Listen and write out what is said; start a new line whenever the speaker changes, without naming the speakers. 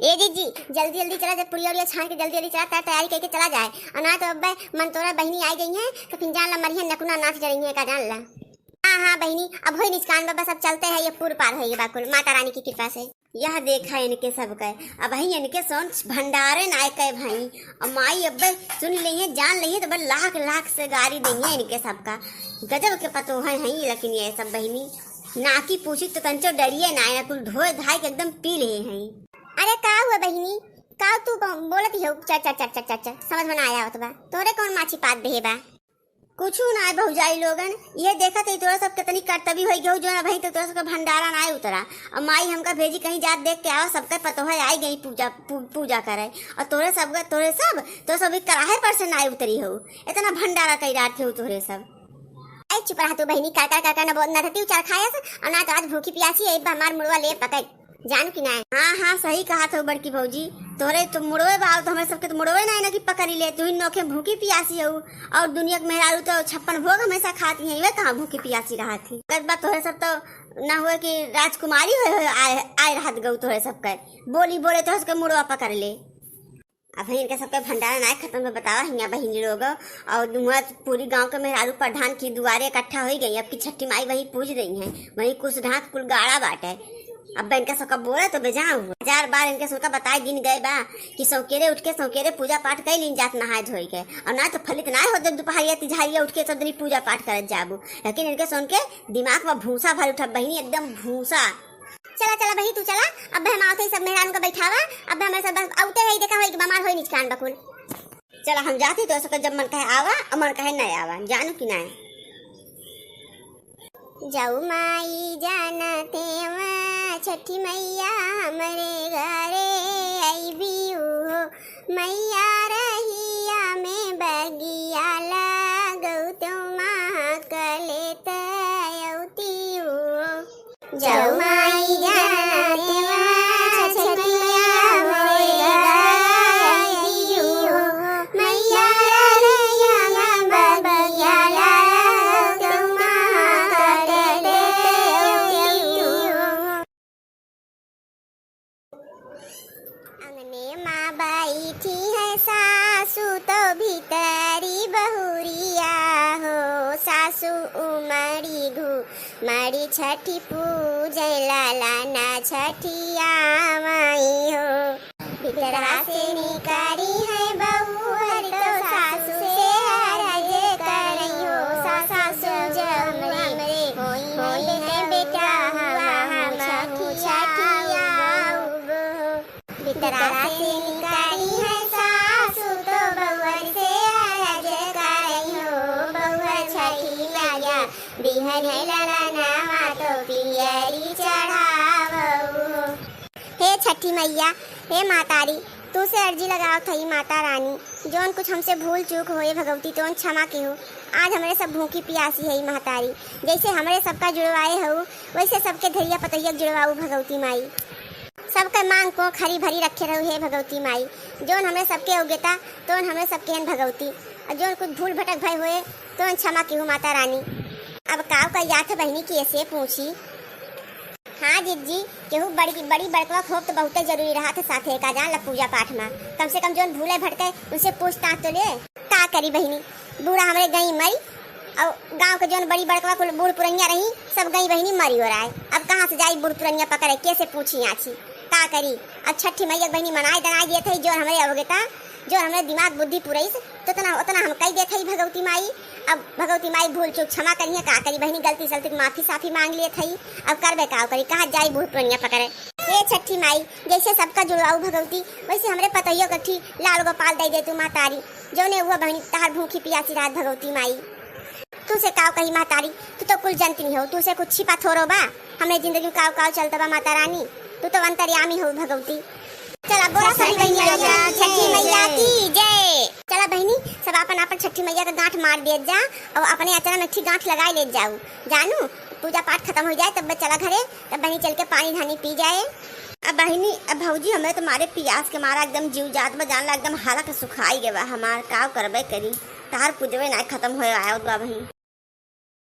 ए दीदी जल्दी जल्दी चला, जब पूरी और छान के जल्दी जल्दी चला तैयारी करके चला जाए। और ना तो अब मन तोरा बहनी आई गई है तो फिर जान ला मरिया नकुना नाच रही है का जान ला। हाँ बहनी अब हो निष्कान बाबा सब चलते हैं, ये पूर पार है ये बाकुल माता रानी की कृपा से। यह देखा इनके सब कहे अब भाई इनके सोन भंडारे नाय कहे भाई अब माई अब सुन ली है जान ली है तो बस लाख लाख से गाड़ी देंगे इनके सबका गजब के पतो है लेकिन ये सब बहनी ना की पूछी तो कंचो डरिए ना कुल धोए धाय के एकदम पी ले हैं। अरे का हुआ बहनी का तू बोलत ही हो चर चर चर चर चर समझ में आया होत बा तोरे कौन माछी पात दे बा कुछ ना भौजाई लोगन ये देखा तो तोरा सब कितनी कर्तव्य हो गई जो ना भाई तो तोरा सब भंडारा ना उतरा और माई हमका भेजी कहीं जात देख के आओ सबका पतो है आई गई पूजा करे और तोरे सब तो सब कराहे पर से ना उतरी हो इतना भंडारा कई रात थे तोरे सब। चुप रहा तू बहनी का ना बोलना था तू चार खाया और ना तो आज भूखी प्यासी है हमार मुड़वा ले पकड़ जान कि ना। हाँ सही कहा था बड़की भौजी तोरे तो मुड़वे बाल तो हमें सबके तो मुड़वे ना कि पकड़ी ले तू ही नोखे भूखी प्यासी हो और दुनिया के मेहरारू तो 56 भोग हमेशा खाती है वे कहाँ भूखी प्यासी रहा थी बात तोरे सब तो ना हुए कि राजकुमारी आए राहत गऊ तोरे सब कर बोली बोले तो उसके मुड़वा पकड़ ले। अब इनका सबका भंडारा ना खत्म में बतावा हिया बहिनी लोग और पूरी गांव के मेहरारू प्रधान की दुआरे इकट्ठा हो गई अब की छठी माई वही पूज रही है वही कुछ ढाक कुल गाड़ा बाटे। अब इनका सबका बोला तो बेजाऊ 1000 बार इनके सबका बताए दिन गए बा कि सौकेरे उठ के सौकेरे पूजा पाठ कर लीन जात नहाए धोई के और ना तो फलित ना हो दोपहरिया तिझारिया उठ के सब दिन पूजा पाठ कर जाबू लेकिन इनके सुन के दिमाग में भूसा भर उठा बहनी एकदम भूसा। चला चला बही तू चला अब हम आते सब मेहरान का बैठावा अब हमें सब आउते है देखा हो बीमार होई निचकान बकुल चला हम जाती तो सबका जब मन कहे आवा और मन कहे नहीं आवा जानू कि ना जाऊ माई जानते छठी मैया हमारे घरे आई भी हो मैया रहिया में बगिया लगऊ तो महाकले तयौती हो जाऊ माई जानते छठी मैया हमारे घरे आई हो मैया रहिया में बगिया लगऊ तो महाकले तयौती हो। अंगने माँ बैठी है सासू तो भीतरी बहुरिया हो सासू उमड़ी घूमड़ी छठी पूजे लाला ना छठिया माई हो भीतरा से निकारी है बहू हर तो सासू से हरज करई हो सासू जब हमरे होई है बेटा हम छठिया भीतरा से निकारी है सासू तो बहुअर से हरज करई हो बहुअर छठी मैया बिहन है ललना तो पियरी चढ़ावो। हे छठी मैया हे मातारी तू से अर्जी लगाओ थई माता रानी जोन कुछ हमसे भूल चूक होए भगवती तो क्षमा के हो आज हमारे सब भूखी प्यासी है महतारी जैसे हमारे सबका जुड़वाए हो वैसे सबके धैर्य पतैया जुड़वाऊ भगवती माई सबका मांग को खरी भरी रखे रहो हे भगवती माई जोन हमें सबके उगेता तो हमें सबके हन भगवती और जोन कुछ भूल भटक भय होए तो क्षमा की हो माता रानी। अब काव का याद बहनी की ऐसे पूछी। हाँ जी केहू बड़ी बड़कवा खोप तो बहुत जरूरी रहा था साथे का जान ला पूजा पाठ में कम से कम जोन भूले भटके उनसे पूछताछ तो ले का करी बहनी बूढ़ा हमारे गई मरी और गांव के जोन बड़ी बड़कवा को बूढ़ पुरनिया रही सब गई बहनी मरी हो रहा है अब कहाँ से जाई बूढ़ पुरनिया पकड़े कैसे पूछी आछी का करी अब छठी मैया बहनी मनाए दनाए दिए थे जो हमारे अवगता जो हमारे दिमाग बुद्धि पुरई तो उतना हम कही देते ही भगवती माई अब भगवती माई भूल चूक क्षमा करिए का करी बहनी गलती सलती माफी साफी मांग लिए थी अब करबे का करी कहाँ जाई बूढ़ पुरनिया पकड़े ये छठी माई जैसे सबका जुड़वाऊ भगवती वैसे हमरे पतैया कठी लाल गोपाल दे दे तू मातारी जो ने हुआ बहनी तार भूखी पियासी रात भगवती माई तू से काव कही मातारी तू तो कुल जनती नहीं हो तू से कुछ छिपा थोरो बा हमरे जिंदगी में काव चलता बा माता रानी तू तो अंतर्यामी हो भगवती। चला बोला सभी बहनिया छठी मैया की जय। चला बहनी सब अपन छठी मैया का गांठ मार दे जा और अपने अचरा में ठीक गांठ लगाए ले जाऊ जानू पूजा पाठ खत्म हो जाए तब चला घरे तब बहनी चल के पानी धानी पी जाए। अब बहनी अब भौजी हमें तुम्हारे पियास के मारा एकदम जीव जात में जानला एकदम हालत सुखाई गए हमार काव करबे करी तार पूजवे ना खत्म हो आया बहनी।